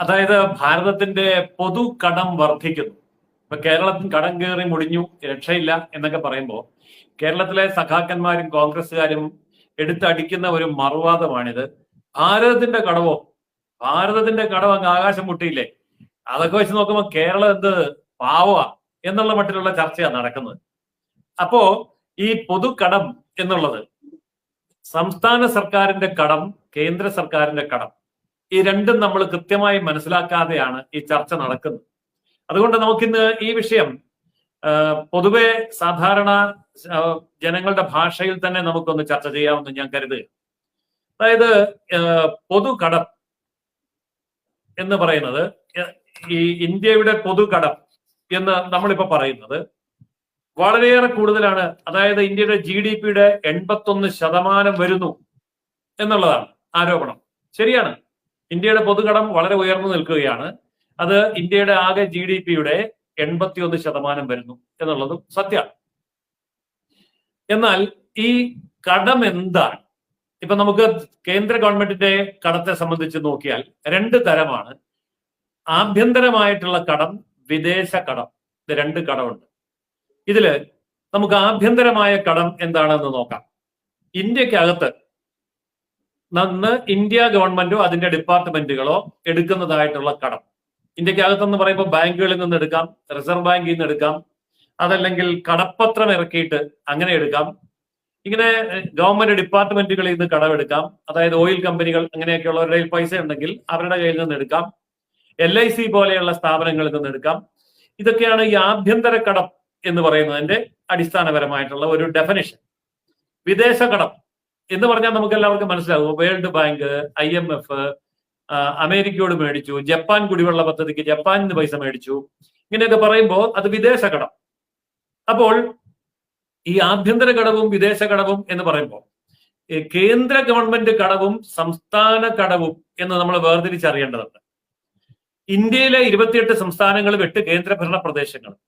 അതായത് ഭാരതത്തിന്റെ പൊതു കടം വർദ്ധിക്കുന്നു. ഇപ്പൊ കേരളത്തിൽ കടം കയറി മുടിഞ്ഞു, രക്ഷയില്ല എന്നൊക്കെ പറയുമ്പോൾ കേരളത്തിലെ സഖാക്കന്മാരും കോൺഗ്രസ്സുകാരും എടുത്തടിക്കുന്ന ഒരു മറുവാദമാണിത്. ഭാരതത്തിന്റെ കടവോ, ഭാരതത്തിന്റെ കടം അങ്ങ് ആകാശം മുട്ടിയില്ലേ, അതൊക്കെ വെച്ച് നോക്കുമ്പോൾ കേരളം എന്ത് പാവ എന്നുള്ള മട്ടിലുള്ള ചർച്ചയാണ് നടക്കുന്നത്. അപ്പോ ഈ പൊതുകടം എന്നുള്ളത് സംസ്ഥാന സർക്കാരിന്റെ കടം, കേന്ദ്ര സർക്കാരിന്റെ കടം, ഈ രണ്ടും നമ്മൾ കൃത്യമായി മനസ്സിലാക്കാതെയാണ് ഈ ചർച്ച നടക്കുന്നത്. അതുകൊണ്ട് നമുക്കിന്ന് ഈ വിഷയം പൊതുവെ സാധാരണ ജനങ്ങളുടെ ഭാഷയിൽ തന്നെ നമുക്കൊന്ന് ചർച്ച ചെയ്യാമെന്ന് ഞാൻ കരുതുക. അതായത് പൊതുകടം എന്ന് പറയുന്നത്, ഈ ഇന്ത്യയുടെ പൊതുകടം എന്ന് നമ്മളിപ്പോ പറയുന്നത് വളരെയേറെ കൂടുതലാണ്. അതായത് ഇന്ത്യയുടെ GDP-യുടെ 81% വരുന്നു എന്നുള്ളതാണ് ആരോപണം. ശരിയാണ്, ഇന്ത്യയുടെ പൊതുകടം വളരെ ഉയർന്നു നിൽക്കുകയാണ്. അത് ഇന്ത്യയുടെ ആകെ GDP-യുടെ 81% വരുന്നു എന്നുള്ളതും സത്യമാണ്. എന്നാൽ ഈ കടം എന്താണ്? ഇപ്പൊ നമുക്ക് കേന്ദ്ര ഗവൺമെന്റിന്റെ കടത്തെ സംബന്ധിച്ച് നോക്കിയാൽ രണ്ട് തരമാണ്: ആഭ്യന്തരമായിട്ടുള്ള കടം, വിദേശ കടം. ഇത് രണ്ട് കടമുണ്ട്. ഇതില് നമുക്ക് ആഭ്യന്തരമായ കടം എന്താണെന്ന് നോക്കാം. ഇന്ത്യക്കകത്ത് ഇന്ത്യ ഗവൺമെന്റോ അതിന്റെ ഡിപ്പാർട്ട്മെന്റുകളോ എടുക്കുന്നതായിട്ടുള്ള കടം. ഇന്ത്യക്കകത്തെന്ന് പറയുമ്പോൾ ബാങ്കുകളിൽ നിന്ന് എടുക്കാം, റിസർവ് ബാങ്കിൽ നിന്ന് എടുക്കാം, അതല്ലെങ്കിൽ കടപ്പത്രം ഇറക്കിയിട്ട് അങ്ങനെ എടുക്കാം. ഇങ്ങനെ ഗവൺമെന്റ് ഡിപ്പാർട്ട്മെന്റുകളിൽ നിന്ന് കടമെടുക്കാം. അതായത് ഓയിൽ കമ്പനികൾ അങ്ങനെയൊക്കെയുള്ളവരുടെ കയ്യിൽ പൈസ ഉണ്ടെങ്കിൽ അവരുടെ കയ്യിൽ നിന്ന് എടുക്കാം. LIC പോലെയുള്ള സ്ഥാപനങ്ങളിൽ നിന്ന് എടുക്കാം. ഇതൊക്കെയാണ് ഈ ആഭ്യന്തര കടം എന്ന് പറയുന്നതിന്റെ അടിസ്ഥാനപരമായിട്ടുള്ള ഒരു ഡെഫിനിഷൻ. വിദേശ കടം എന്ന് പറഞ്ഞാൽ നമുക്ക് എല്ലാവർക്കും മനസ്സിലാകും. വേൾഡ് ബാങ്ക്, IMF അമേരിക്കയോട് മേടിച്ചു, ജപ്പാൻ കുടിവെള്ള പദ്ധതിക്ക് ജപ്പാനിൽ നിന്ന് പൈസ മേടിച്ചു, ഇങ്ങനെയൊക്കെ പറയുമ്പോൾ അത് വിദേശ കടം. അപ്പോൾ ഈ ആഭ്യന്തര കടവും വിദേശ കടവും എന്ന് പറയുമ്പോൾ കേന്ദ്ര ഗവൺമെന്റ് കടവും സംസ്ഥാന കടവും എന്ന് നമ്മൾ വേർതിരിച്ചറിയേണ്ടതുണ്ട്. ഇന്ത്യയിലെ 28 സംസ്ഥാനങ്ങളും 8 കേന്ദ്രഭരണ പ്രദേശങ്ങളും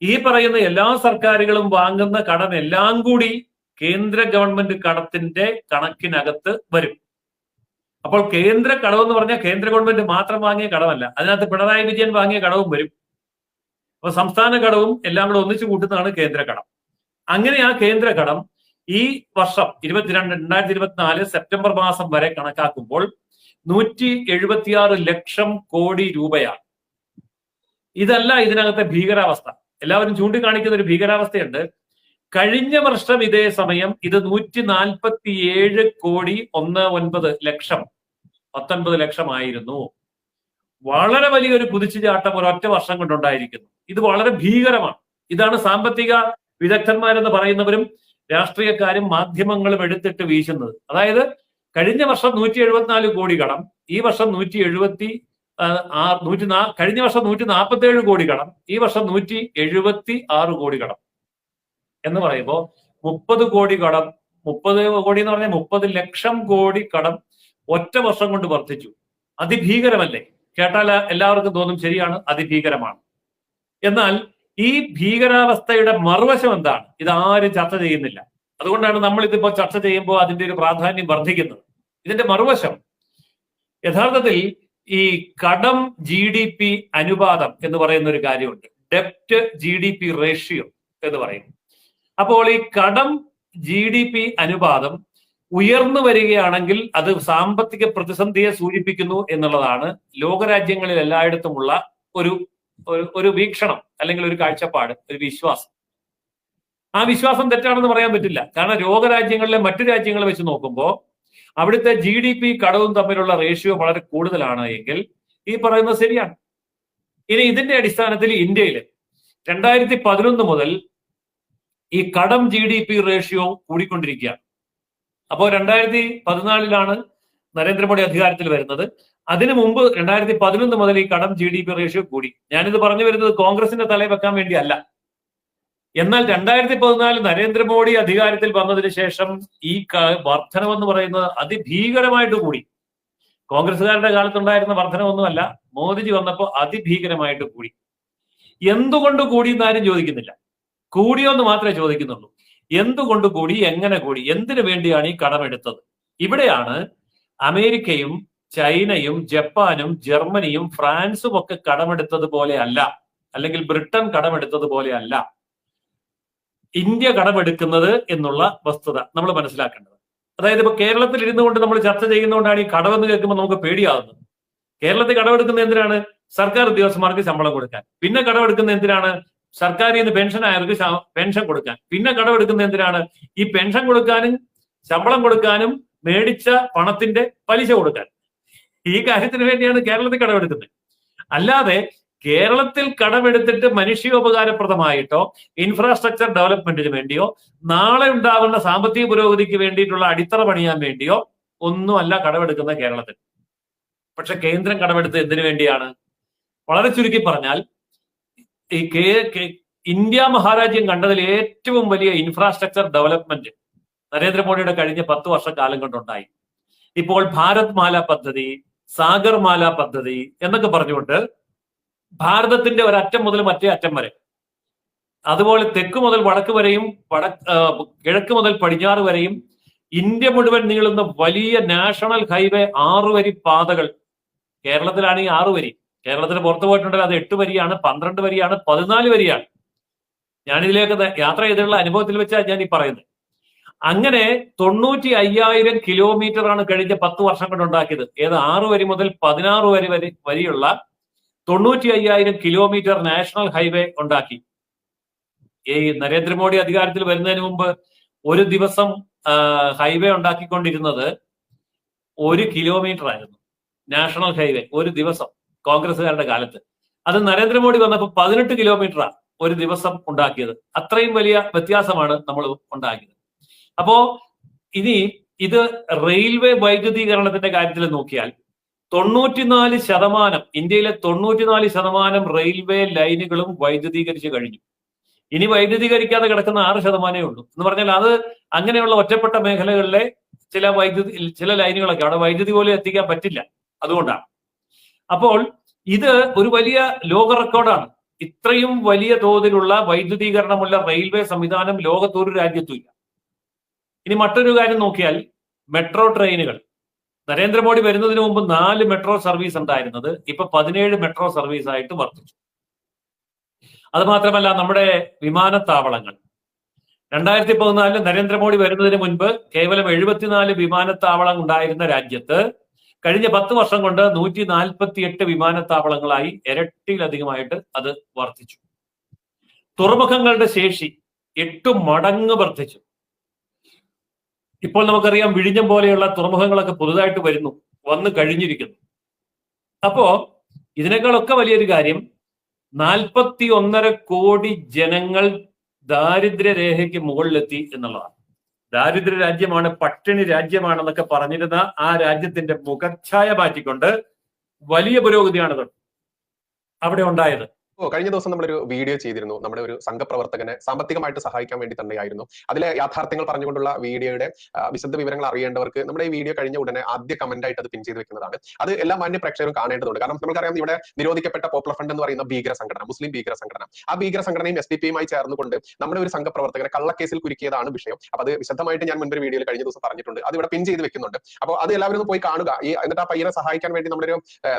ഈ പറയുന്ന എല്ലാ സർക്കാരുകളും വാങ്ങുന്ന കടം എല്ലാം കൂടി കേന്ദ്ര ഗവൺമെന്റ് കടത്തിന്റെ കണക്കിനകത്ത് വരും. അപ്പോൾ കേന്ദ്ര കടം എന്ന് പറഞ്ഞാൽ കേന്ദ്ര ഗവൺമെന്റ് മാത്രം വാങ്ങിയ കടമല്ല, അതിനകത്ത് പിണറായി വിജയൻ വാങ്ങിയ കടവും വരും. അപ്പൊ സംസ്ഥാന കടവും എല്ലാം കൂടെ ഒന്നിച്ചു കൂട്ടുന്നതാണ് കേന്ദ്ര കടം. അങ്ങനെ ആ കേന്ദ്ര കടം ഈ വർഷം 2024 സെപ്റ്റംബർ മാസം വരെ കണക്കാക്കുമ്പോൾ 176 ലക്ഷം കോടി രൂപയാണ്. ഇതല്ല ഇതിനകത്തെ ഭീകരാവസ്ഥ. എല്ലാവരും ചൂണ്ടിക്കാണിക്കുന്ന ഒരു ഭീകരാവസ്ഥയുണ്ട്. കഴിഞ്ഞ വർഷം ഇതേ സമയം ഇത് 147 കോടി 19 ലക്ഷമായിരുന്നു. വളരെ വലിയൊരു കുതിച്ചുചാട്ടം ഒരൊറ്റ വർഷം കൊണ്ടുണ്ടായിരിക്കുന്നു. ഇത് വളരെ ഭീകരമാണ്. ഇതാണ് സാമ്പത്തിക വിദഗ്ധന്മാരെന്ന് പറയുന്നവരും രാഷ്ട്രീയക്കാരും മാധ്യമങ്ങളും എടുത്തിട്ട് വീശുന്നത്. അതായത് കഴിഞ്ഞ വർഷം 174 കോടി കടം, ഈ വർഷം കഴിഞ്ഞ വർഷം 147 കോടി കടം, ഈ വർഷം 176 കോടി കടം എന്ന് പറയുമ്പോൾ 30 കോടി കടം, 30 കോടി എന്ന് പറഞ്ഞാൽ 30 ലക്ഷം കോടി കടം ഒറ്റ വർഷം കൊണ്ട് വർദ്ധിച്ചു. അതിഭീകരമല്ലേ? കേട്ടാൽ എല്ലാവർക്കും തോന്നും ശരിയാണ്, അതിഭീകരമാണ്. എന്നാൽ ഈ ഭീകരാവസ്ഥയുടെ മറുവശം എന്താണ്? ഇതാരും ചർച്ച ചെയ്യുന്നില്ല. അതുകൊണ്ടാണ് നമ്മൾ ഇതിപ്പോ ചർച്ച ചെയ്യുമ്പോൾ അതിന്റെ ഒരു പ്രാധാന്യം വർദ്ധിക്കുന്നത്. ഇതിന്റെ മറുവശം യഥാർത്ഥത്തിൽ ഈ കടം GDP അനുപാതം എന്ന് പറയുന്ന ഒരു കാര്യമുണ്ട്. ഡെപ്റ്റ് GDP റേഷ്യോ എന്ന് പറയും. അപ്പോൾ ഈ കടം GDP അനുപാതം ഉയർന്നു വരികയാണെങ്കിൽ അത് സാമ്പത്തിക പ്രതിസന്ധിയെ സൂചിപ്പിക്കുന്നു എന്നുള്ളതാണ് ലോകരാജ്യങ്ങളിൽ എല്ലായിടത്തുമുള്ള ഒരു വീക്ഷണം, അല്ലെങ്കിൽ ഒരു കാഴ്ചപ്പാട്, ഒരു വിശ്വാസം. ആ വിശ്വാസം തെറ്റാണെന്ന് പറയാൻ പറ്റില്ല. കാരണം ലോകരാജ്യങ്ങളിലെ മറ്റു രാജ്യങ്ങളെ വെച്ച് നോക്കുമ്പോൾ അവിടുത്തെ GDP കടവും തമ്മിലുള്ള റേഷ്യോ വളരെ കൂടുതലാണ് എങ്കിൽ ഈ പറയുന്നത് ശരിയാണ്. ഇനി ഇതിന്റെ അടിസ്ഥാനത്തിൽ ഇന്ത്യയിൽ 2011 മുതൽ ഈ കടം GDP റേഷ്യോ കൂടിക്കൊണ്ടിരിക്കുകയാണ്. അപ്പോൾ 2014 നരേന്ദ്രമോദി അധികാരത്തിൽ വരുന്നത്. അതിനു മുമ്പ് 2011 മുതൽ ഈ കടം GDP റേഷ്യോ കൂടി. ഞാനിത് പറഞ്ഞു വരുന്നത് കോൺഗ്രസിന്റെ തലയിൽ വെക്കാൻ വേണ്ടിയല്ല. എന്നാൽ 2014 നരേന്ദ്രമോദി അധികാരത്തിൽ വന്നതിന് ശേഷം ഈ വർധനവെന്ന് പറയുന്നത് അതിഭീകരമായിട്ട് കൂടി. കോൺഗ്രസുകാരുടെ കാലത്തുണ്ടായിരുന്ന വർധനവൊന്നുമല്ല, മോദിജി വന്നപ്പോൾ അതിഭീകരമായിട്ട് കൂടി. എന്തുകൊണ്ട് കൂടി എന്നാരും ചോദിക്കുന്നില്ല. കൂടിയോന്ന് മാത്രമേ ചോദിക്കുന്നുള്ളൂ. എന്തുകൊണ്ട് കൂടി, എങ്ങനെ കൂടി, എന്തിനു വേണ്ടിയാണ് ഈ കടമെടുത്തത്? ഇവിടെയാണ് അമേരിക്കയും ചൈനയും ജപ്പാനും ജർമ്മനിയും ഫ്രാൻസും ഒക്കെ കടമെടുത്തതുപോലെ അല്ല, അല്ലെങ്കിൽ ബ്രിട്ടൻ കടമെടുത്തതുപോലെ അല്ല ഇന്ത്യ കടമെടുക്കുന്നത് എന്നുള്ള വസ്തുത നമ്മൾ മനസ്സിലാക്കേണ്ടത്. അതായത് ഇപ്പൊ കേരളത്തിൽ ഇരുന്നു കൊണ്ട് നമ്മൾ ചർച്ച ചെയ്യുന്നതുകൊണ്ടാണ് ഈ കടമെന്ന് കേൾക്കുമ്പോൾ നമുക്ക് പേടിയാകുന്നത്. കേരളത്തിൽ കടമെടുക്കുന്ന എന്തിനാണ്? സർക്കാർ ഉദ്യോഗസ്ഥന്മാർക്ക് ശമ്പളം കൊടുക്കാൻ. പിന്നെ കടമെടുക്കുന്ന എന്തിനാണ്? സർക്കാരിൽ നിന്ന് പെൻഷൻ ആയവർക്ക് പെൻഷൻ കൊടുക്കാൻ. പിന്നെ കടമെടുക്കുന്ന എന്തിനാണ്? ഈ പെൻഷൻ കൊടുക്കാനും ശമ്പളം കൊടുക്കാനും മേടിച്ച പണത്തിന്റെ പലിശ കൊടുക്കാൻ. ഈ കാര്യത്തിന് വേണ്ടിയാണ് കേരളത്തിൽ കടമെടുക്കുന്നത്. അല്ലാതെ കേരളത്തിൽ കടമെടുത്തിട്ട് മനുഷ്യോപകാരപ്രദമായിട്ടോ ഇൻഫ്രാസ്ട്രക്ചർ ഡെവലപ്മെന്റിന് വേണ്ടിയോ നാളെ ഉണ്ടാകുന്ന സാമ്പത്തിക പുരോഗതിക്ക് വേണ്ടിയിട്ടുള്ള അടിത്തറ പണിയാൻ വേണ്ടിയോ ഒന്നുമല്ല കടമെടുക്കുന്ന കേരളത്തിൽ. പക്ഷെ കേന്ദ്രം കടമെടുത്ത് എന്തിനു വേണ്ടിയാണ്? വളരെ ചുരുക്കി പറഞ്ഞാൽ ഈ ഇന്ത്യ മഹാരാജ്യം കണ്ടതിൽ ഏറ്റവും വലിയ ഇൻഫ്രാസ്ട്രക്ചർ ഡെവലപ്മെന്റ് നരേന്ദ്രമോദിയുടെ കഴിഞ്ഞ 10 വർഷക്കാലം കൊണ്ടുണ്ടായി. ഇപ്പോൾ ഭാരത് മാല പദ്ധതി, സാഗർ മാല പദ്ധതി എന്നൊക്കെ പറഞ്ഞുകൊണ്ട് ഭാരതത്തിന്റെ ഒരറ്റം മുതൽ മറ്റേ അറ്റം വരെ, അതുപോലെ തെക്ക് മുതൽ വടക്ക് വരെയും കിഴക്ക് മുതൽ പടിഞ്ഞാറ് വരെയും ഇന്ത്യ മുഴുവൻ നീളുന്ന വലിയ നാഷണൽ ഹൈവേ 6 വരി പാതകൾ. കേരളത്തിലാണെങ്കിൽ 6 വരി, കേരളത്തിന് പുറത്തു പോയിട്ടുണ്ടെങ്കിൽ അത് 8 വരിയാണ്, 12 വരിയാണ്, 14 വരിയാണ്. ഞാനിതിലേക്ക് യാത്ര ചെയ്തിട്ടുള്ള അനുഭവത്തിൽ വെച്ചാണ് ഞാൻ ഈ പറയുന്നത്. അങ്ങനെ 95,000 കിലോമീറ്റർ ആണ് കഴിഞ്ഞ 10 വർഷം കൊണ്ട് ഉണ്ടാക്കിയത്. 6 വരി മുതൽ 16 വരിയുള്ള 95,000 കിലോമീറ്റർ നാഷണൽ ഹൈവേ ഉണ്ടാക്കി. ഈ നരേന്ദ്രമോദി അധികാരത്തിൽ വരുന്നതിന് മുമ്പ് ഒരു ദിവസം ഹൈവേ ഉണ്ടാക്കിക്കൊണ്ടിരുന്നത് 1 കിലോമീറ്റർ ആയിരുന്നു. നാഷണൽ ഹൈവേ ഒരു ദിവസം കോൺഗ്രസുകാരുടെ കാലത്ത്. അത് നരേന്ദ്രമോദി വന്നപ്പോൾ 18 കിലോമീറ്ററാണ് ഒരു ദിവസം ഉണ്ടാക്കിയത്. അത്രയും വലിയ വ്യത്യാസമാണ് നമ്മൾ ഉണ്ടാക്കിയത്. അപ്പോ ഇനി ഇത് റെയിൽവേ വൈദ്യുതീകരണത്തിന്റെ കാര്യത്തിൽ നോക്കിയാൽ 94%, ഇന്ത്യയിലെ 94% റെയിൽവേ ലൈനുകളും വൈദ്യുതീകരിച്ച് കഴിഞ്ഞു. ഇനി വൈദ്യുതീകരിക്കാതെ കിടക്കുന്ന 6% ഉള്ളൂ. എന്ന് പറഞ്ഞാൽ അത് അങ്ങനെയുള്ള ഒറ്റപ്പെട്ട മേഖലകളിലെ ചില ലൈനുകളൊക്കെ അവിടെ വൈദ്യുതി പോലും എത്തിക്കാൻ പറ്റില്ല. അതുകൊണ്ടാണ്. അപ്പോൾ ഇത് ഒരു വലിയ ലോക റെക്കോർഡാണ്. ഇത്രയും വലിയ തോതിലുള്ള വൈദ്യുതീകരണമുള്ള റെയിൽവേ സംവിധാനം ലോകത്തൊരു രാജ്യത്തും ഇല്ല. ഇനി മറ്റൊരു കാര്യം നോക്കിയാൽ മെട്രോ ട്രെയിനുകൾ. നരേന്ദ്രമോദി വരുന്നതിന് മുമ്പ് 4 മെട്രോ സർവീസ് ഉണ്ടായിരുന്നത് ഇപ്പൊ 17 മെട്രോ സർവീസ് ആയിട്ട് വർദ്ധിച്ചു. അത് മാത്രമല്ല നമ്മുടെ വിമാനത്താവളങ്ങൾ 2014 നരേന്ദ്രമോദി വരുന്നതിന് മുൻപ് കേവലം 74 വിമാനത്താവളം ഉണ്ടായിരുന്ന രാജ്യത്ത് കഴിഞ്ഞ 10 വർഷം കൊണ്ട് 148 വിമാനത്താവളങ്ങളായി ഇരട്ടിയിലധികമായിട്ട് അത് വർദ്ധിച്ചു. തുറമുഖങ്ങളുടെ ശേഷി 8 മടങ്ങ് വർദ്ധിച്ചു. ഇപ്പോൾ നമുക്കറിയാം വിഴിഞ്ഞം പോലെയുള്ള തുറമുഖങ്ങളൊക്കെ പുതുതായിട്ട് വന്നു കഴിഞ്ഞിരിക്കുന്നു. അപ്പോ ഇതിനേക്കാളൊക്കെ വലിയൊരു കാര്യം 41.5 കോടി ജനങ്ങൾ ദാരിദ്ര്യരേഖയ്ക്ക് മുകളിലെത്തി എന്നുള്ളതാണ്. ദാരിദ്ര്യ രാജ്യമാണ്, പട്ടിണി രാജ്യമാണെന്നൊക്കെ പറഞ്ഞിരുന്ന ആ രാജ്യത്തിന്റെ മുഖച്ഛായ മാറ്റിക്കൊണ്ട് വലിയ പുരോഗതിയാണ് അവിടെ ഉണ്ടായത്. കഴിഞ്ഞ ദിവസം നമ്മളൊരു വീഡിയോ ചെയ്തിരുന്നു. നമ്മുടെ ഒരു സംഘപ്രവർത്തകനെ സാമ്പത്തികമായിട്ട് സഹായിക്കാൻ വേണ്ടി തന്നെയായിരുന്നു. അതിലെ യാഥാർത്ഥ്യങ്ങൾ പറഞ്ഞുകൊണ്ടുള്ള വീഡിയോയുടെ വിശദ വിവരങ്ങൾ അറിയേണ്ടവർക്ക് നമ്മുടെ ഈ വീഡിയോ കഴിഞ്ഞ ഉടനെ ആദ്യ കമന്റ് ആയിട്ട് അത് പിൻ ചെയ്ത് വെക്കുന്നതാണ്. അത് എല്ലാ മാന്യ പ്രേക്ഷകരും കാണേണ്ടതുണ്ട്. കാരണം നമുക്കറിയാം ഇവിടെ നിരോധിക്കപ്പെട്ട പോപ്പുലർ ഫ്രണ്ട് എന്ന് പറയുന്ന ഭീകര സംഘടന, മുസ്ലിം ഭീകര സംഘടന, ആ ഭീകര സംഘടനയും SDP-യുമായി ചേർന്നുകൊണ്ട് നമ്മുടെ ഒരു സംഘപ്രവർത്തകനെ കള്ളക്കേസിൽ കുരുക്കിയതാണ് വിഷയം. അപ്പൊ അത് വിശദമായിട്ട് ഞാൻ മുൻപൊരു വീഡിയോയിൽ കഴിഞ്ഞ ദിവസം പറഞ്ഞിട്ടുണ്ട്. അത് ഇവിടെ പിൻ ചെയ്ത് വെക്കുന്നുണ്ട്. അപ്പോൾ അത് എല്ലാവരും ഒന്ന് പോയി കാണുക. എന്നിട്ട് ആ പയ്യനെ സഹായിക്കാൻ വേണ്ടി നമ്മളൊരു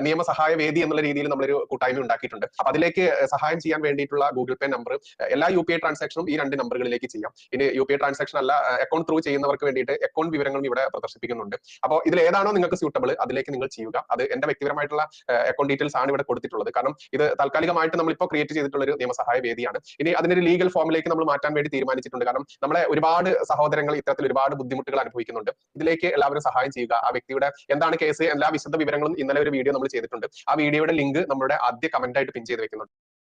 നിയമസഹായ വേദി എന്നുള്ള രീതിയിൽ നമ്മളൊരു കൂട്ടായ്മ ഉണ്ടാക്കിയിട്ടുണ്ട്. അപ്പൊ അതിലേക്ക് സഹായം ചെയ്യാൻ വേണ്ടിയിട്ടുള്ള ഗൂഗിൾ പേ നമ്പർ എല്ലാ UPI ട്രാൻസാക്ഷനും ഈ 2 നമ്പറുകളിലേക്ക് ചെയ്യാം. ഇനി UPI ട്രാൻസാക്ഷൻ അല്ല അക്കൗണ്ട് ത്രൂ ചെയ്യുന്നവർക്ക് വേണ്ടിയിട്ട് അക്കൗണ്ട് വിവരങ്ങളും ഇവിടെ പ്രദർശിപ്പിക്കുന്നുണ്ട്. അപ്പോൾ ഇതിൽ ഏതാണോ നിങ്ങൾക്ക് സ്യൂട്ടബിൾ അതിലേക്ക് നിങ്ങൾ ചെയ്യുക. അത് എന്റെ വ്യക്തിപരമായിട്ടുള്ള അക്കൗണ്ട് ഡീറ്റെയിൽസ് ആണ് ഇവിടെ കൊടുത്തിട്ടുള്ളത്. കാരണം ഇത് താൽക്കാലികമായിട്ട് നമ്മളിപ്പോൾ ക്രിയേറ്റ് ചെയ്തിട്ടുള്ള ഒരു നിയമസഹായ വേദിയാണ്. ഇനി അതിനൊരു ലീഗൽ ഫോമിലേക്ക് നമ്മൾ മാറ്റാൻ വേണ്ടി തീരുമാനിച്ചിട്ടുണ്ട്. കാരണം നമ്മളെ ഒരുപാട് സഹോദരങ്ങൾ ഇത്തരത്തിൽ ഒരുപാട് ബുദ്ധിമുട്ടുകൾ അനുഭവിക്കുന്നുണ്ട്. ഇതിലേക്ക് എല്ലാവരും സഹായം ചെയ്യുക. ആ വ്യക്തിയുടെ എന്താണ് കേസ്, എല്ലാ വിശദ വിവരങ്ങളും ഇന്നലെ ഒരു വീഡിയോ നമ്മൾ ചെയ്തിട്ടുണ്ട്. ആ വീഡിയോയുടെ ലിങ്ക് നമ്മുടെ ആദ്യ കമന്റ് ആയിട്ട് പിൻ ചെയ്ത് വെക്കുന്നുണ്ട്.